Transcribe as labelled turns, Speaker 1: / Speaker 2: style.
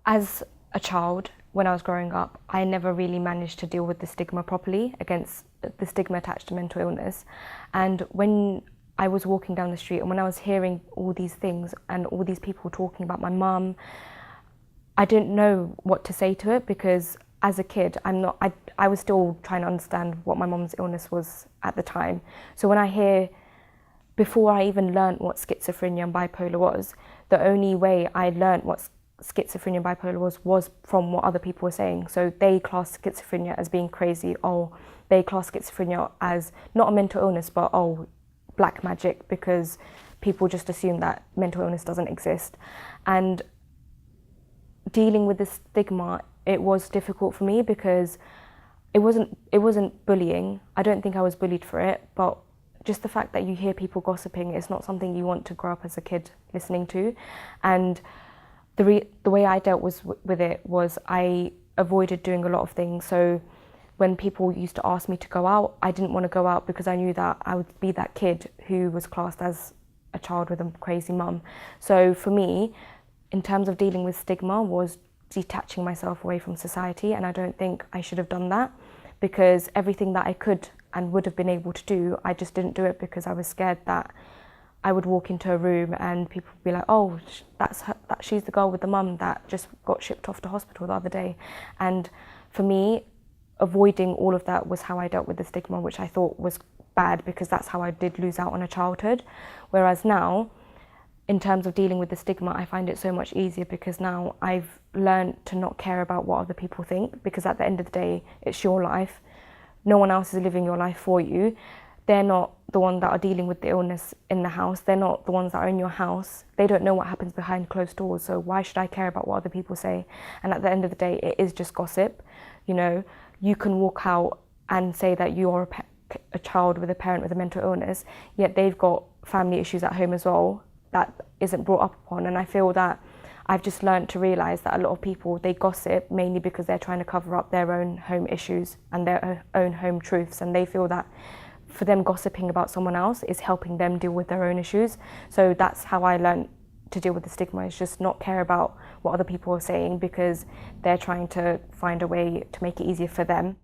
Speaker 1: As a child, when I was growing up, I never really managed to deal with the stigma properly, against the stigma attached to mental illness. And when I was walking down the street and when I was hearing all these things and all these people talking about my mum, I didn't know what to say to it, because as a kid, I was still trying to understand what my mum's illness was at the time. So when I hear, before I even learnt what schizophrenia and bipolar was, the only way I learnt what schizophrenia and bipolar was from what other people were saying. So they classed schizophrenia as being crazy, or they classed schizophrenia as not a mental illness, but black magic, because people just assume that mental illness doesn't exist. And dealing with the stigma, it was difficult for me, because it wasn't bullying. I don't think I was bullied for it, but just the fact that you hear people gossiping is not something you want to grow up as a kid listening to. And the way I dealt with it was I avoided doing a lot of things. So when people used to ask me to go out, I didn't want to go out, because I knew that I would be that kid who was classed as a child with a crazy mum. So for me, in terms of dealing with stigma, was detaching myself away from society, and I don't think I should have done that, because everything that I could and would have been able to do, I just didn't do it, because I was scared that I would walk into a room and people would be like, oh, she's the girl with the mum that just got shipped off to hospital the other day. And for me, avoiding all of that was how I dealt with the stigma, which I thought was bad, because that's how I did lose out on a childhood. Whereas now, in terms of dealing with the stigma, I find it so much easier, because now I've learned to not care about what other people think, because at the end of the day, it's your life. No one else is living your life for you. They're not the ones that are dealing with the illness in the house. They're not the ones that are in your house. They don't know what happens behind closed doors. So why should I care about what other people say? And at the end of the day, it is just gossip. You know, you can walk out and say that you are a child with a parent with a mental illness, yet they've got family issues at home as well that isn't brought up upon. And I feel that I've just learned to realise that a lot of people, they gossip mainly because they're trying to cover up their own home issues and their own home truths, and they feel that for them gossiping about someone else is helping them deal with their own issues. So that's how I learned to deal with the stigma, is just not care about what other people are saying, because they're trying to find a way to make it easier for them.